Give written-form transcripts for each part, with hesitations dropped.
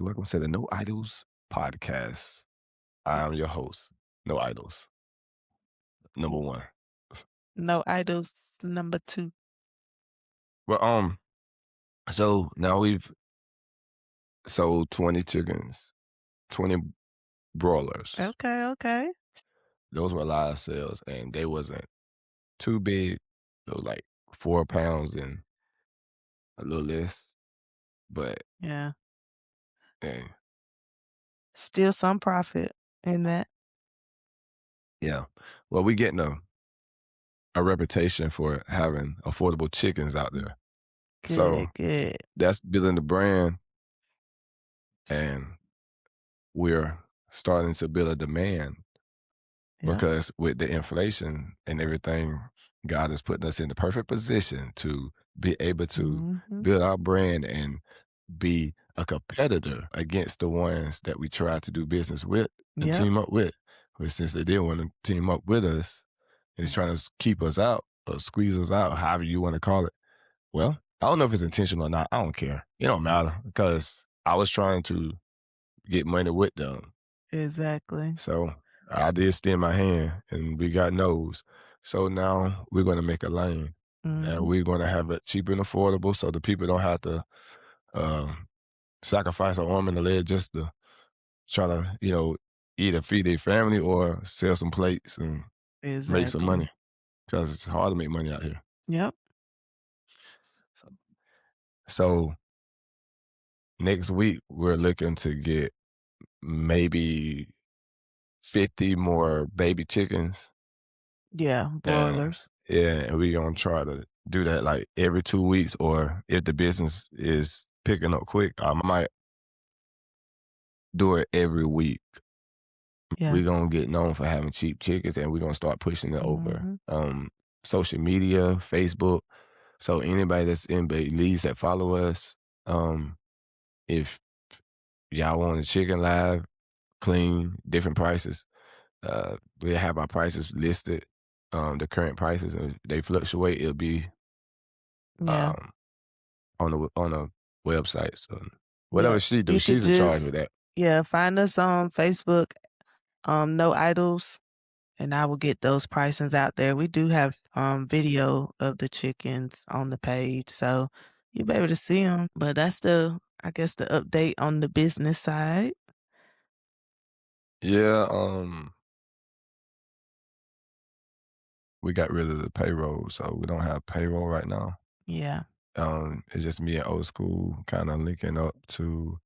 Welcome to the No Idols podcast. I'm your host, No Idols, number one. No Idols number 2. Well, so now we've sold 20 chickens, 20 broilers. Okay, okay. Those were live sales, and they wasn't too big. It was like 4 pounds and a little less, but Yeah. eh, Still some profit in that. yeah. Well, we getting a reputation for having affordable chickens out there. So Good, good. that's building the brand, and we're starting to build a demand Yep. because with the inflation and everything, God is putting us in the perfect position to be able to Mhm. build our brand and be a competitor against the ones that we try to do business with and Yep. team up with. But since they didn't want to team up with us and it's trying to keep us out or squeeze us out, however you want to call it. Well, I don't know if it's intentional or not. I don't care. It don't matter because I was trying to get money with them. Exactly. So I did extend my hand and we got no's. So now we're going to make a lane and Mhm. we're going to have it cheap and affordable so the people don't have to uh, sacrifice an arm and a leg just to try to, either feed their family or sell some plates and make some Exactly. money because it's hard to make money out here. Yep. So next week, we're looking to get maybe 50 more baby chickens. Yeah, And broilers. yeah, and we gonna try to do that like every 2 weeks, or if the business is picking up quick, I might do it every week. Yeah. We're gonna get known for having cheap chickens and we're gonna start pushing it over Mhm. social media, Facebook. So anybody that's in Belize that follow us, if y'all want a chicken live, clean, different prices, we have our prices listed, the current prices, and if they fluctuate, it'll be Yeah. um on a website. So Yeah. whatever she do, You could she's in charge just with that. yeah, find us on Facebook, No Idols, and I will get those pricings out there. We do have video of the chickens on the page, so you'll be able to see them. But that's I guess the update on the business side. Yeah, we got rid of the payroll, so we don't have payroll right now. Yeah. It's just me and old school kind of linking up to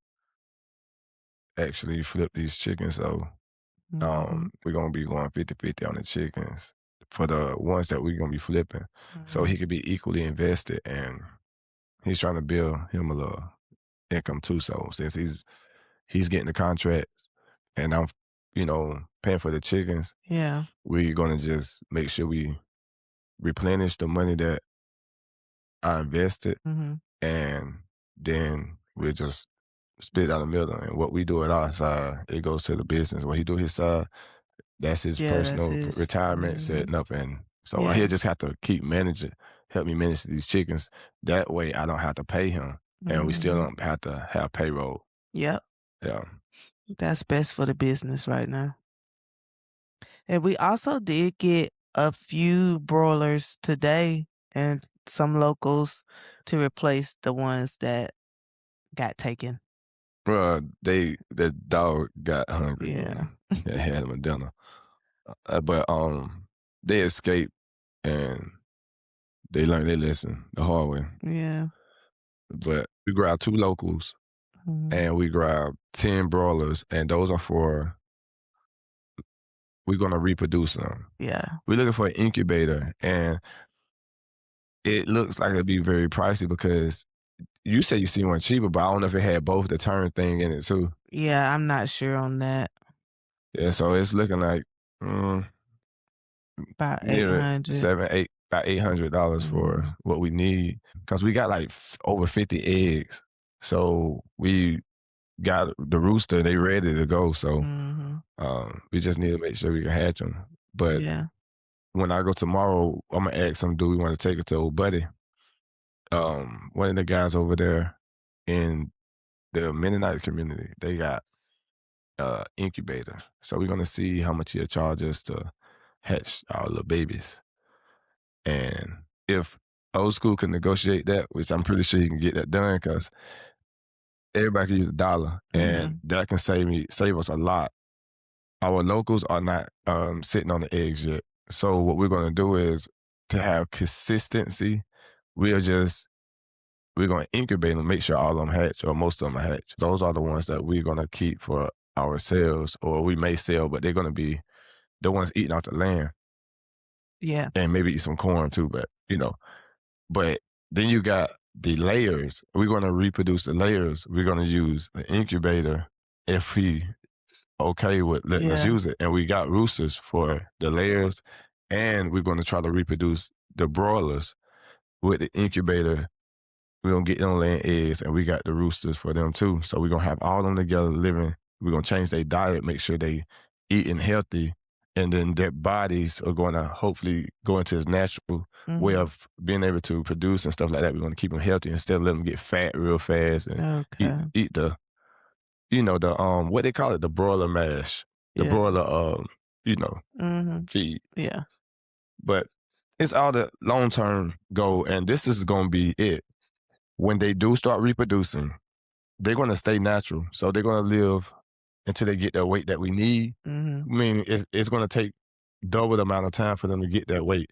actually flip these chickens. So Mhm. we're gonna be going 50-50 on the chickens for the ones that we're gonna be flipping. So Mhm. he could be equally invested, and he's trying to build him a little income too. So since he's getting the contracts and I'm, paying for the chickens, Yeah. we're gonna just make sure we replenish the money that I invested, Mhm. and then we'll just split down the middle. And what we do at our side, it goes to the business. What he do his side, that's his Yeah, that's personal his. retirement Mhm. setting up. And so Yeah. he'll just have to keep managing, help me manage these chickens. That way I don't have to pay him and we still Mhm. don't have to have payroll. Yep. Yeah. That's best for the business right now. And we also did get a few broilers today and some locals to replace the ones that got taken. Well, the dog got hungry Yeah. and I had him a dinner. But they escaped and they learned their lesson the hard way. Yeah. But we grabbed 2 locals Mhm. and we grabbed 10 broilers, and those are for we're gonna reproduce them. Yeah. We're looking for an incubator, and it looks like it'd be very pricey because you said you see one cheaper, but I don't know if it had both the turn thing in it too. Yeah, I'm not sure on that. Yeah, so it's looking like mm, About near 800. 7, 8, about $800 for Mhm. what we need because we got like over 50 eggs. So we got the rooster; they ready to go. So Mhm. we just need to make sure we can hatch them. But Yeah. when I go tomorrow, I'm gonna ask them, do we want to take it to old buddy? One of the guys over there in the Mennonite community, they got incubator. So we're gonna see how much he'll charge us to hatch our little babies. And if old school can negotiate that, which I'm pretty sure you can get that done, because everybody can use $1, and Mhm. that can save us a lot. Our locals are not sitting on the eggs yet. So what we're gonna do is to have consistency. We'll just we're gonna incubate them, make sure all of them hatch or most of them are hatch. Those are the ones that we're gonna keep for ourselves, or we may sell, but they're gonna be the ones eating off the land Yeah. and maybe eat some corn too. But but then you got the layers. We're gonna reproduce the layers. We're gonna use the incubator if we okay with letting us Yeah. use it. And we got roosters for the layers, and we're gonna try to reproduce the broilers with the incubator. We're gonna get them laying eggs, and we got the roosters for them too. So we're gonna have all them together living. We're gonna change their diet, make sure they eating healthy, and then their bodies are gonna hopefully go into its natural way Mhm. of being able to produce and stuff like that. We're gonna keep them healthy instead of letting them get fat real fast and eat Okay. eat the the what they call it, the broiler mash, the Yeah. broiler you know Mhm. feed. Yeah. But it's all the long term goal, and this is gonna be it. When they do start reproducing, they're gonna stay natural. So they're gonna live until they get that weight that we need. Mhm. I mean, it's gonna take double the amount of time for them to get that weight.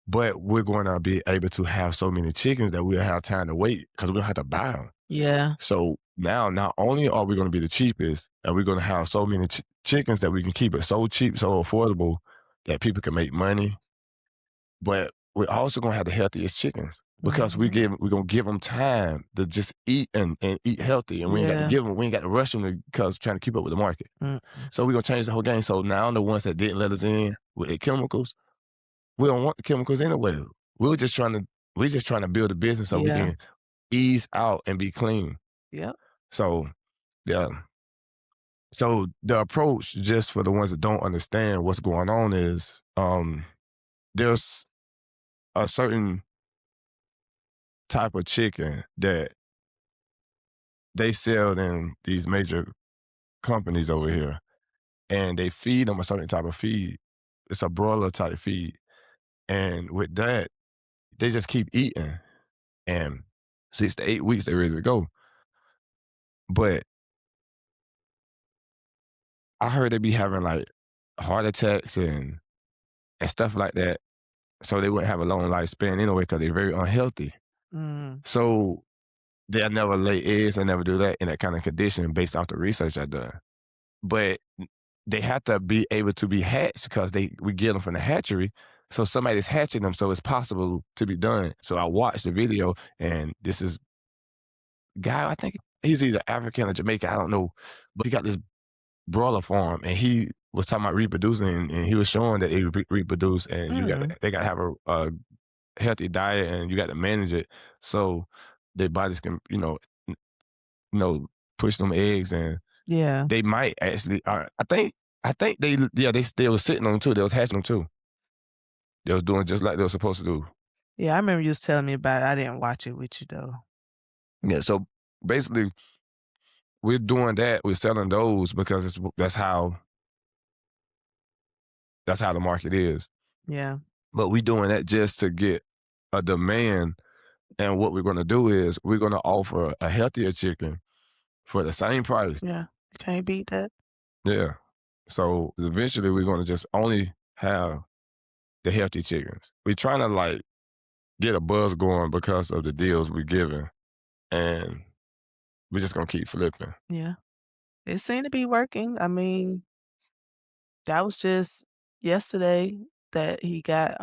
But we're gonna be able to have so many chickens that we'll have time to wait because we don't have to buy them. Yeah. So now, not only are we gonna be the cheapest, and we're gonna have so many chickens that we can keep it so cheap, so affordable that people can make money, but we're also gonna have the healthiest chickens because Mhm. we're gonna give them time to just eat and eat healthy, and Yeah. we ain't got to rush them because trying to keep up with the market. Mm-mm. So we're gonna change the whole game. So now the ones that didn't let us in with the chemicals, we don't want the chemicals anyway. We're just trying to build a business so we Yeah. can ease out and be clean. Yep. So yeah. So the approach, just for the ones that don't understand what's going on, is there's a certain type of chicken that they sell in these major companies over here, and they feed them a certain type of feed. It's a broiler type feed, and with that, they just keep eating, and 6 to 8 weeks they're ready to go. But I heard they be having like heart attacks and stuff like that, so they wouldn't have a long lifespan anyway because they're very unhealthy. Mm. So they'll never lay eggs and never do that in that kind of condition based off the research I done. But they have to be able to be hatched because we get them from the hatchery. So somebody's hatching them, so it's possible to be done. So I watched the video, and this is guy. I think he's either African or Jamaican. I don't know, but he got this broiler farm, and he was talking about reproducing, and he was showing that they reproduce, and Mm. they got to have a healthy diet, and you got to manage it so their bodies can you know push them eggs, and Yeah. they might actually. I think they was sitting on them too. They was hatching them too. They was doing just like they were supposed to do. Yeah, I remember you was telling me about it. I didn't watch it with you though. Yeah. So basically, we're doing that. We're selling those because that's how the market is. Yeah. But we doing that just to get a demand. And what we're going to do is we're going to offer a healthier chicken for the same price. Yeah. You can't beat that. Yeah. So eventually, we're going to just only have the healthy chickens. We're trying to like get a buzz going because of the deals we're giving, and we're just gonna keep flipping. Yeah. It seemed to be working. I mean, that was just yesterday that he got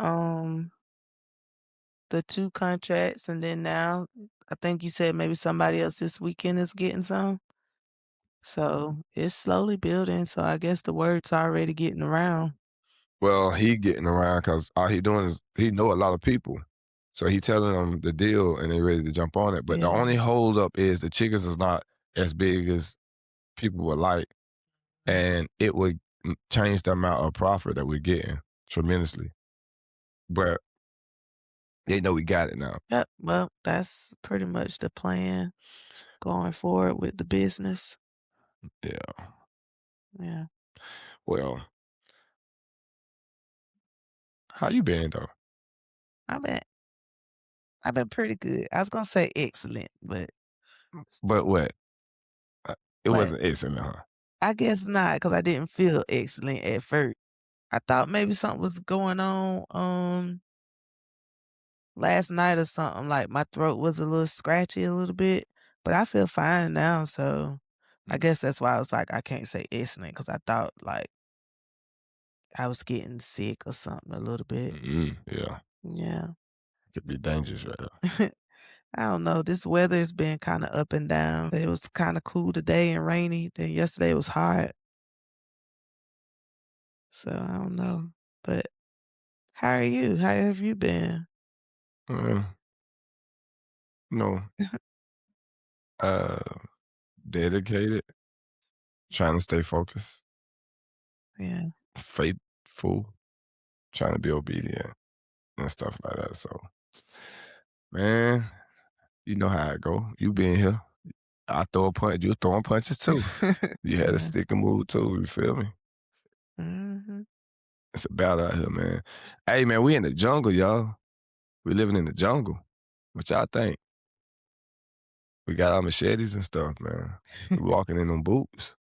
the 2 contracts, and then now I think you said maybe somebody else this weekend is getting some. So it's slowly building. So I guess the word's already getting around. Well, he getting around because all he doing is he know a lot of people, so he telling them the deal and they ready to jump on it. But the Yeah. only hold up is the chickens is not as big as people would like, Mm. and it would change the amount of profit that we're getting tremendously. But they know we got it now. Yep. Well, that's pretty much the plan. going forward with the business. Yeah. Yeah. Well, how you been though? I've been I've been pretty good. I was gonna say excellent, But what? Uh, It but wasn't excellent, huh? I guess not because I didn't feel excellent at first. I thought maybe something was going on, last night or something, like my throat was a little scratchy a little bit, but I feel fine now, so I guess that's why I was like, I can't say excellent because I thought, like, I was getting sick or something a little bit. Yeah. Yeah. Could be dangerous right now. I don't know, this weather's been kinda up and down. It was kinda cool today and rainy, then yesterday it was hot, so I don't know, but how are you? How have you been? Uh, no, uh, dedicated, trying to stay focused, Yeah. faithful, trying to be obedient and stuff like that. So, man, you know how it go. You been here. I throw a punch. You throwing punches too. You had a Yeah. stick and move too. You feel me? Mhm. It's a battle out here, man. Hey, man, we in the jungle, y'all. We living in the jungle. What y'all think? We got our machetes and stuff, man. We walking in them boots.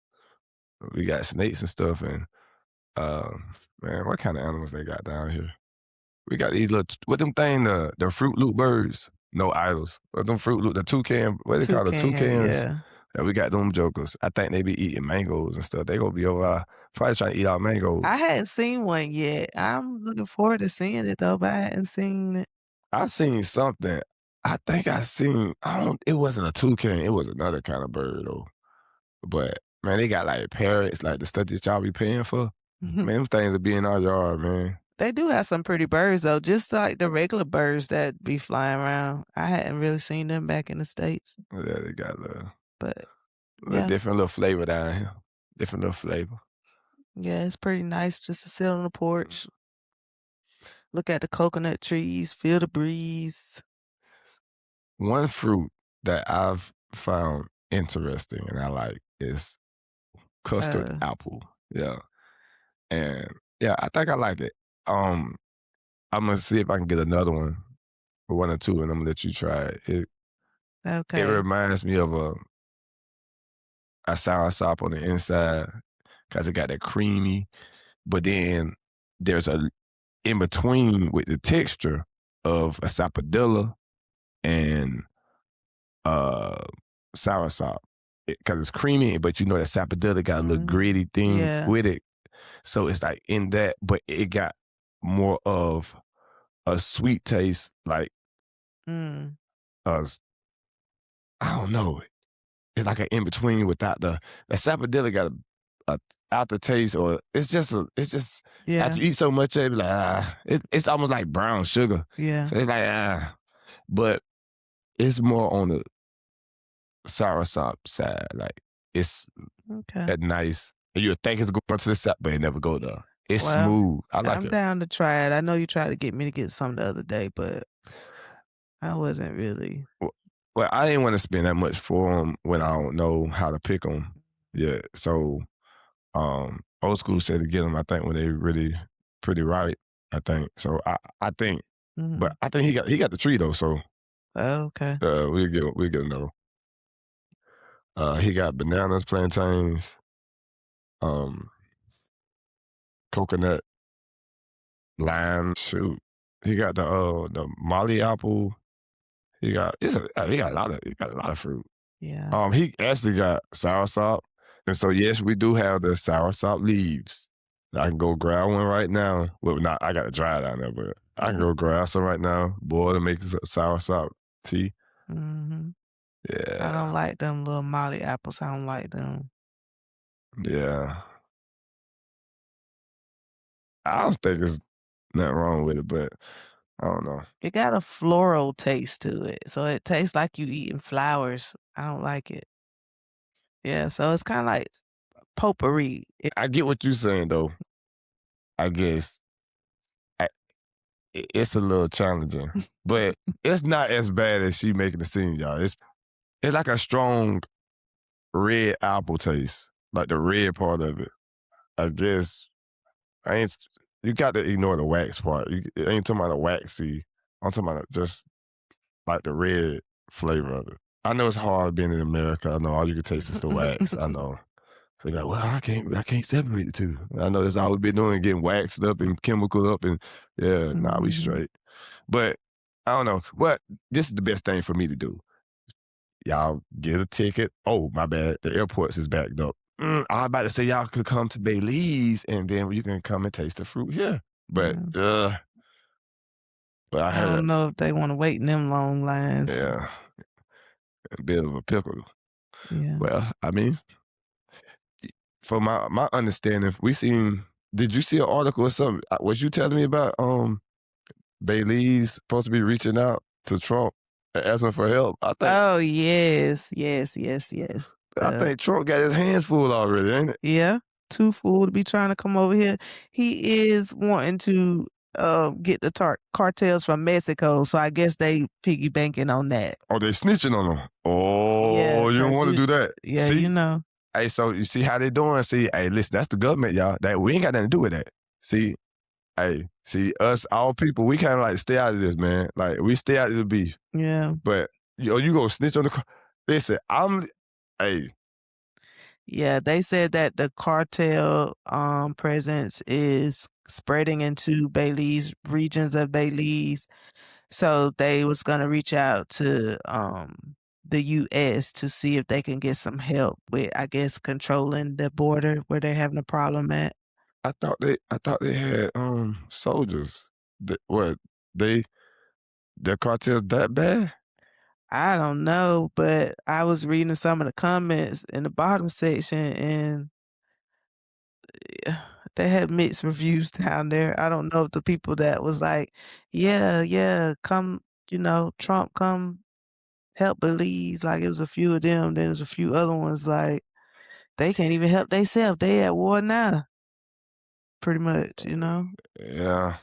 We got snakes and stuff, and man, what kind of animals they got down here? We got these little what them thing the Fruit Loop birds. No idols. But them Fruit Loop, the toucan, what they call the Toucan, toucans? yeah. Yeah, we got them jokers. I think they be eating mangoes and stuff. They gonna be over probably trying to eat our I mangoes. hadn't seen one yet. I'm looking forward to seeing it though, but I hadn't seen it. I seen something. I think I seen. I don't. It wasn't a toucan. It was another kind of bird though. But man, they got like parrots, like the stuff that y'all be paying for. Mhm. Man, them things will be in our yard, man. They do have some pretty birds though, just like the regular birds that be flying around. I hadn't really seen them back in the States, Yeah, they got but a yeah. different little flavor down here. Different little flavor. Yeah, it's pretty nice just to sit on the porch, look at the coconut trees, feel the breeze. One fruit that I've found interesting and I like is custard Uh, apple. Yeah. And yeah, I think I like it. Um, I'm gonna see if I can get another one, or one or two, and I'm gonna let you try it. It okay. reminds me of a soursop on the inside because it got that creamy, but then there's a in between with the texture of a sapodilla and uh soursop because it's creamy, but you know that sapodilla got a little Mhm. gritty thing Yeah. with it. So it's like in that, but it got more of a sweet taste, like Mm. uh I don't know. It's like an in between without the sapodilla got a aftertaste, or it's just Yeah. after you eat so much of it, like it's almost like brown sugar. Yeah. So it's like but it's more on the soursop side. Like it's Okay. that nice. You would think it's going to the side, but it never go there. It's Well, smooth. I like I'm it. down to try it. I know you tried to get me to get some the other day, but I wasn't really. Well, I didn't want to spend that much for them when I don't know how to pick them. Yeah, so old school said to get them. I think when they really pretty ripe. I think so. I think, but Mhm. I think he got the tree though. So Okay. we'll get another. He got bananas, plantains, um, coconut, lime. Shoot, he got the Molly apple. He got a lot of fruit. Yeah. He actually got soursop, and so yes, we do have the soursop leaves. I can go grab one right now. Well, not I got to dry it down there, but I can go grab some right now, boil and make soursop tea. Mhm. I don't Yeah, like them little Molly apples. I don't like them. yeah. I don't think there's nothing wrong with it, but I don't know. It got a floral taste to it, so it tastes like you eating flowers. I don't like it. Yeah, so it's kinda like potpourri. I get what you're saying though. I guess I, it's a little challenging, but it's not as bad as she making it seem, y'all. it's like a strong red apple taste, like the red part of it. I guess I ain't. You got to ignore the wax part. I ain't talking about the waxy. I'm talking about just like the red flavor of it. I know it's hard being in America. I know all you can taste is the wax. I know. So you're like, well, I can't separate the two. I know that's all we've been doing, getting waxed up and chemical up, and yeah, nah, we Mhm. straight. But I don't know. But this is the best thing for me to do. Y'all get a ticket. Oh, my bad. The airports is backed up. I was about to say y'all could come to Belize and then you can come and taste the fruit here. But Yeah. but I I heard, don't know if they wanna wait in them long lines. yeah, a bit of a pickle. Yeah. Well, I mean, for my understanding, we seen. Did you see an article or something? Was you telling me about Belize supposed to be reaching out to Trump and asking for help? Oh, yes. Yes, yes, yes. I think Trump got his hands full already, ain't it? Yeah, too fool to be trying to come over here. He is wanting to, get the cartels from Mexico, so I guess they piggy banking on that. Oh, they snitching on him. Yeah, Oh, you don't 'cause want to you do that. yeah, you See, know. hey, so you see how they doing? See, hey, listen, that's the government, y'all. That we ain't got nothing to do with that. See, hey, see, us, our people, we kind of like stay out of this, man. Like we stay out of the beef. Yeah. But you go snitch on the. Listen, hey, Yeah, they said that the cartel, presence is spreading into Belize, regions of Belize. So they was gonna reach out to the US to see if they can get some help with, I guess, controlling the border where they're having a problem at. I thought they had soldiers. What they the cartels that bad? I don't know, but I was reading some of the comments in the bottom section and they had mixed reviews down there. I don't know if the people that was like, yeah, yeah, come, Trump come help Belize. Like it was a few of them. Then there's a few other ones like they can't even help themselves. They at war now, pretty much. Yeah,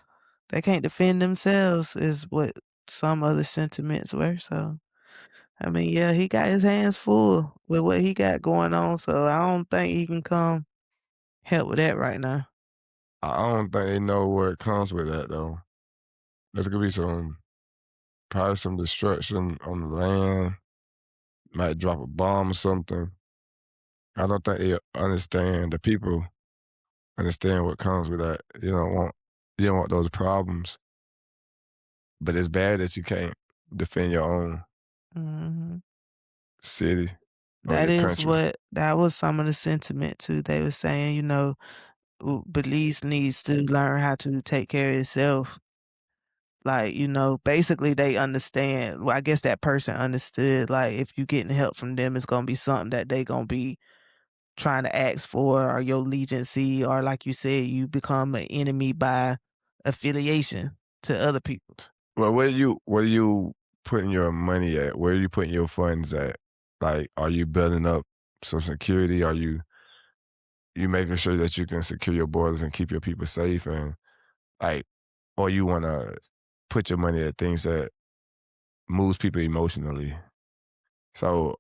They can't defend themselves is what some other sentiments were. So I mean, yeah, he got his hands full with what he got going on. So I don't think he can come help with that right now. I don't think they know what comes with that though. There's gonna be probably some destruction on the land. Might drop a bomb or something. I don't think they understand. The people understand what comes with that. You don't want those problems. But it's bad that you can't defend your own Mhm. city or That your is country. that was some of the sentiment too. They were saying, Belize needs to learn how to take care of itself. Like, basically they understand. Well, I guess that person understood, like, if you getting help from them, it's gonna be something that they gonna be trying to ask for or your allegiancy, or like you said, you become an enemy by affiliation to other people. Well, where you putting your money at? Where are you putting your funds at? Like, are you building up some security? Are you making sure that you can secure your borders and keep your people safe? And like, or you want to put your money at things that moves people emotionally? So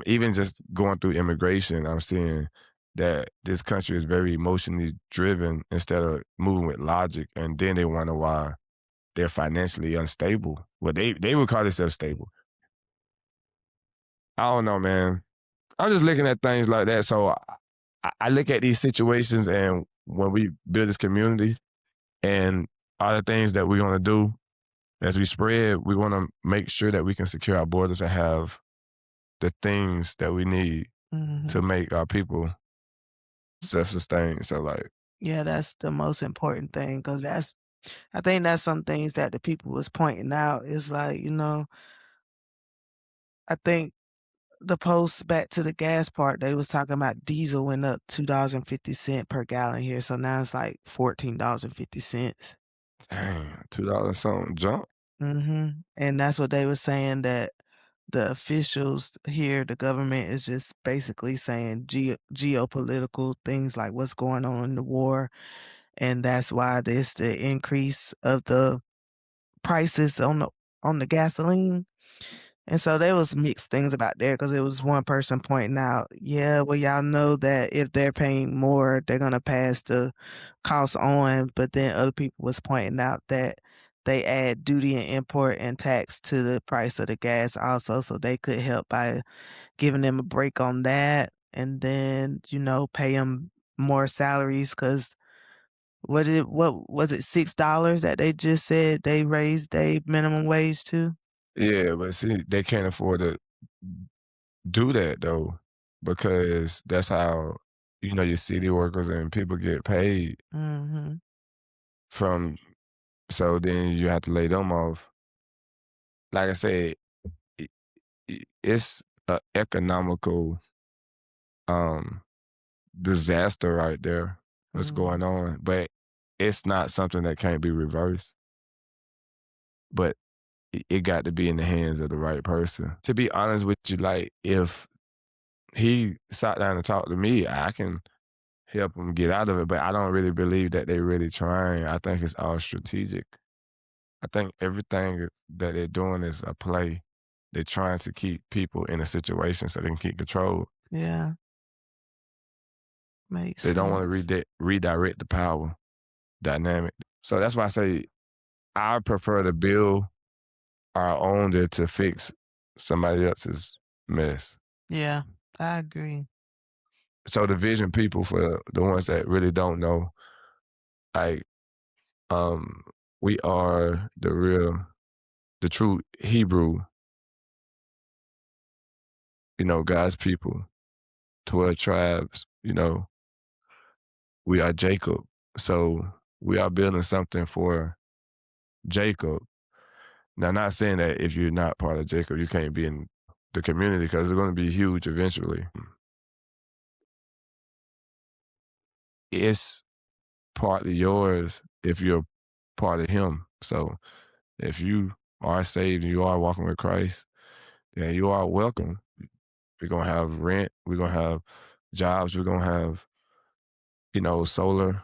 even just going through immigration, I'm seeing that this country is very emotionally driven instead of moving with logic, and then they wonder why they're financially unstable. Well, they would call themselves stable. I don't know, man. I'm just looking at things like that. So I look at these situations, and when we build this community, and all the things that we're gonna do as we spread, we want to make sure that we can secure our borders and have the things that we need to Mhm. make our people self-sustained. So like, Yeah, that's the most important thing because I think that's some things that the people was pointing out is like, I think the post back to the gas part, they was talking about diesel went up $2.50 per gallon here. So now it's like $14.50. dang, $2 something jump. And that's what they were saying that the officials here, the government is just basically saying geopolitical things like what's going on in the war. And that's why there's the increase of the prices on the gasoline. And so there was mixed things about there because it was one person pointing out, yeah, well, y'all know that if they're paying more, they're gonna pass the cost on. But then other people was pointing out that they add duty and import and tax to the price of the gas also, so they could help by giving them a break on that, and then pay them more salaries because what was it, $6 that they just said they raised their minimum wage to? Yeah, but see, they can't afford to do that though, because that's how, your city workers and people get paid Mhm. from, so then you have to lay them off. Like I said, it, it's a economical um disaster right there, what's Mhm. going on, but it's not something that can't be reversed. But it got to be in the hands of the right person. To be honest with you, like if he sat down and talked to me, I can help him get out of it. But I don't really believe that they're really trying. I think it's all strategic. I think everything that they're doing is a play. They're trying to keep people in a situation so they can keep control. Yeah, makes They don't want to sense. redirect the power dynamic. So that's why I say I prefer to build our own there to fix somebody else's mess. Yeah, I agree. So the vision people, for the ones that really don't know, like um we are the true Hebrew, God's people, 12 tribes, we are Jacob. So we are building something for Jacob. Now, not saying that if you're not part of Jacob, you can't be in the community, because it's going to be huge eventually. It's partly yours if you're part of him. So if you are saved and you are walking with Christ, then you are welcome. We're gonna have rent, we're gonna have jobs, we're gonna have, solar,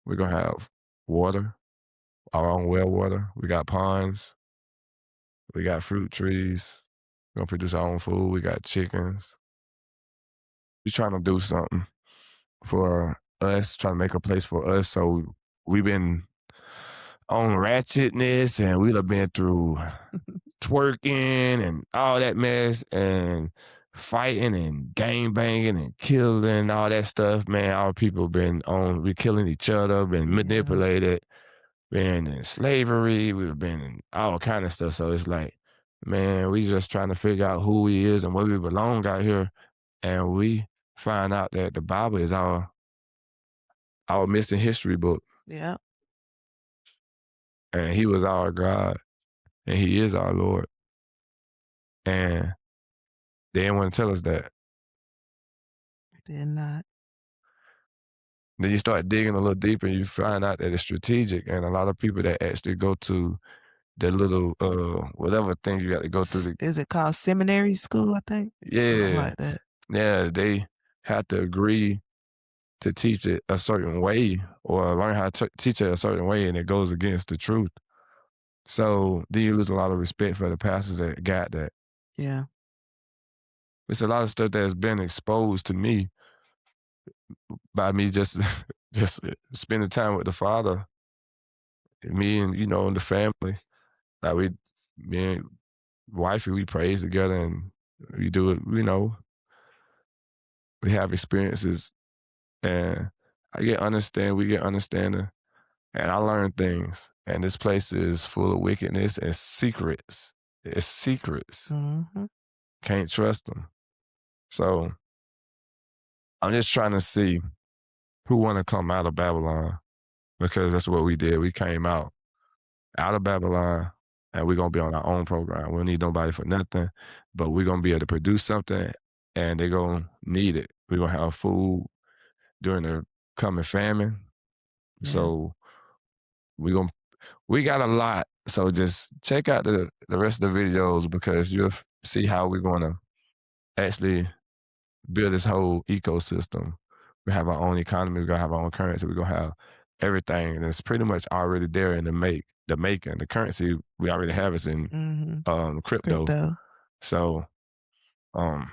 we're gonna have water, our own well water. We got ponds, we got fruit trees, we're gonna produce our own food, we got chickens. We're trying to do something for us, trying to make a place for us. So we've been on ratchetness, and we've been through twerking and all that mess and fighting and gang banging and killing, all that stuff, man. Our people been on, we killing each other, been Yeah, manipulated, been in slavery, we've been in all kind of stuff. So it's like, man, we just trying to figure out who we is and where we belong out here. And we find out that the Bible is our missing history book. yeah, And he was our God and he is our Lord. And they didn't want to tell us that. did not. Then you start digging a little deeper and you find out that it's strategic. And a lot of people that actually go to the little whatever thing you got to go through Is it called seminary school, I think? Something yeah. like that. Yeah, they have to agree to teach it a certain way or learn how to teach it a certain way, and it goes against the truth. So then you lose a lot of respect for the pastors that got that. Yeah. It's a lot of stuff that's been exposed to me by me just just spending time with the Father, me and and the family. Like me and wifey, we praise together and we do it. We have experiences, and we get understanding, and I learn things. And this place is full of wickedness and secrets. It's secrets. Mhm. Can't trust them. So I'm just trying to see who want to come out of Babylon, because that's what we did. We came out of Babylon, and we're gonna be on our own program. We don't need nobody for nothing, but we're gonna be able to produce something, and they're gonna need it. We're gonna have food during the coming famine. Yeah. So we gonna we got a lot. So just check out the rest of the videos, because you'll see how we're gonna actually build this whole ecosystem. We have our own economy. We're gonna have our own currency. We're gonna have everything, and it's pretty much already there in the making. The currency we already have is in crypto. Crypto. So And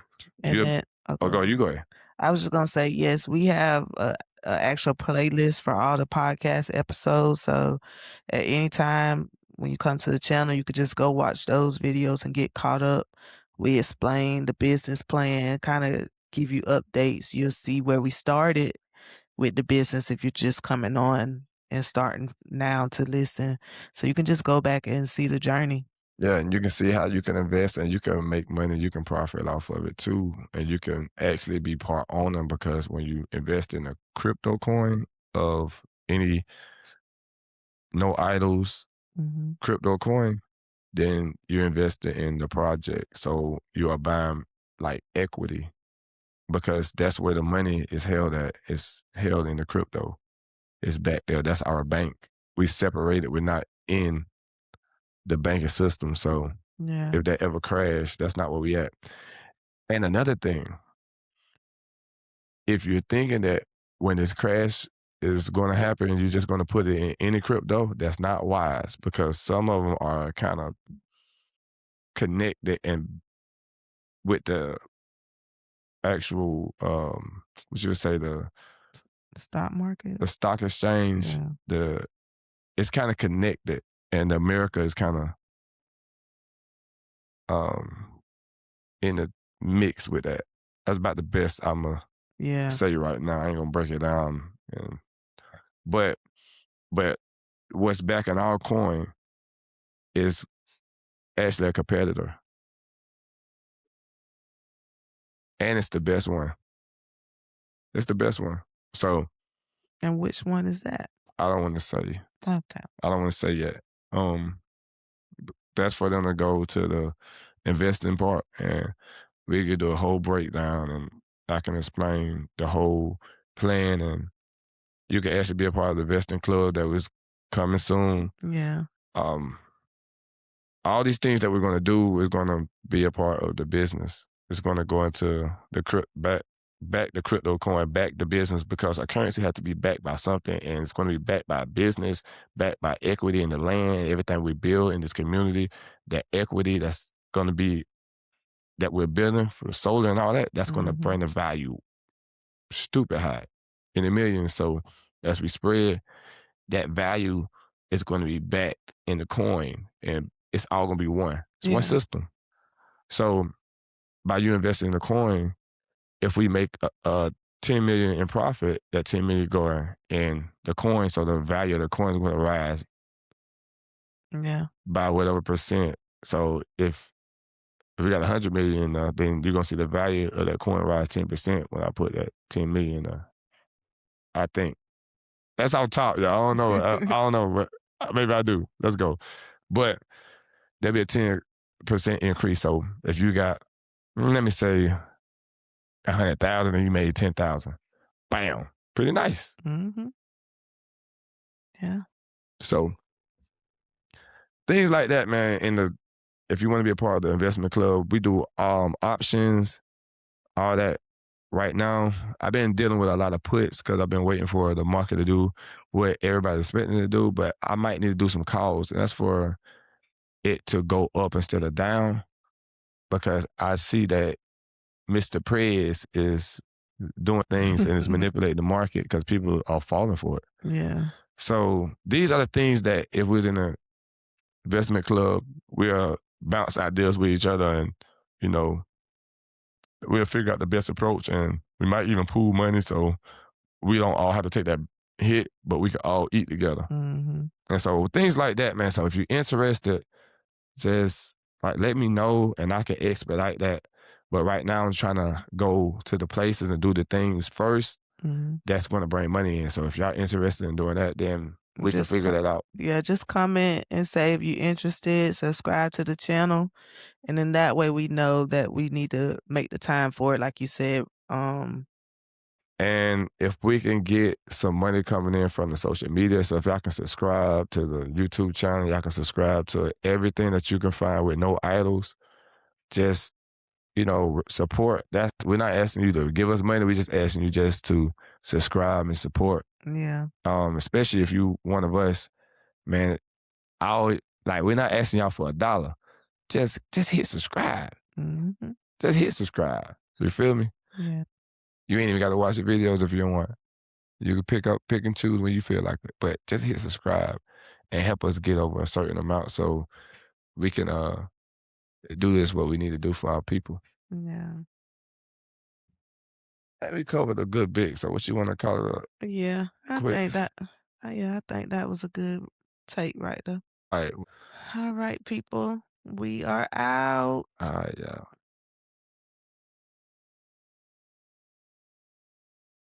you then you go ahead. I was just gonna say, yes, we have a actual playlist for all the podcast episodes. So at any time when you come to the channel, you could just go watch those videos and get caught up. We explain the business plan, kind of give you updates. You'll see where we started with the business if you're just coming on and starting now to listen. So you can just go back and see the journey. Yeah, and you can see how you can invest and you can make money, you can profit off of it too. And you can actually be part owner, because when you invest in a crypto coin of any no idols Mhm. crypto coin, then you're investing in the project. So you are buying like equity, because that's where the money is held at. It's held in the crypto. It's back there. That's our bank. We separated. We're not in the banking system. So Yeah. if that ever crash, that's not where we at. And another thing, if you're thinking that when this crash is going to happen and you're just going to put it in any crypto, that's not wise, because some of them are kind of connected and with the actual what you would say, the Stock market. stock exchange, Yeah. the it's kind of connected, and America is kind of in the mix with that. That's about the best I'm gonna Yeah. say right now. I ain't gonna break it down, but what's backing our coin is actually a competitor, and it's the best one. It's the best one. So And which one is that? I don't want to say. Okay. I don't want to say yet. That's for them to go to the investing part, and we could do a whole breakdown, and I can explain the whole plan, and you can actually be a part of the investing club that was coming soon. Yeah. All these things that we're going to do is going to be a part of the business. It's going to go into the back the crypto coin, back the business, because our currency has to be backed by something, and it's going to be backed by business, backed by equity in the land, everything we build in this community. That equity that's going to be that we're building for solar and all that, that's going to bring the value stupid high in the millions. So as we spread, that value is going to be backed in the coin, and it's all going to be one. It's one system. So by you investing in the coin, if we make a 10 million in profit, that 10 million going in the coin, so the value of the coin is going to rise by whatever percent. So if we got 100 million, then you're going to see the value of that coin rise 10% when I put that 10 million. I think that's on top. Yeah, I don't know. I don't know, but maybe I do. Let's go. But there'll be a 10% increase. So if you got, let me say, 100,000 and you made 10,000, bam, pretty nice. Yeah. So things like that, man. If you want to be a part of the investment club, we do options, all that. Right now, I've been dealing with a lot of puts because I've been waiting for the market to do what everybody's expecting it to do, but I might need to do some calls, and that's for it to go up instead of down, because I see that Mr. Prez is doing things and is manipulating the market because people are falling for it. Yeah. So these are the things that if we was in an investment club, we'll bounce ideas with each other, and, we'll figure out the best approach, and we might even pool money so we don't all have to take that hit, but we can all eat together. And so things like that, man. So if you're interested, just let me know and I can expedite that. But right now I'm trying to go to the places and do the things first that's going to bring money in. So if y'all interested in doing that, then we can figure that out. Yeah, just comment and say if you're interested, subscribe to the channel. And then that way we know that we need to make the time for it, like you said. And if we can get some money coming in from the social media, so if y'all can subscribe to the YouTube channel, y'all can subscribe to everything that you can find with no idols, just, support. We're not asking you to give us money. We're just asking you just to subscribe and support Yeah. Especially if you one of us, man. I always like we're not asking y'all for a dollar. Just hit subscribe. Mhm. Just hit subscribe. You feel me? Yeah. You ain't even got to watch the videos if you don't want. You can pick and choose when you feel like it. But just hit subscribe and help us get over a certain amount so we can do this what we need to do for our people. Yeah. Hey, we covered a good bit. So what you want to call it? Yeah. Quick. I think that was a good take right there. All right. All right, people. We are out. All right, yeah.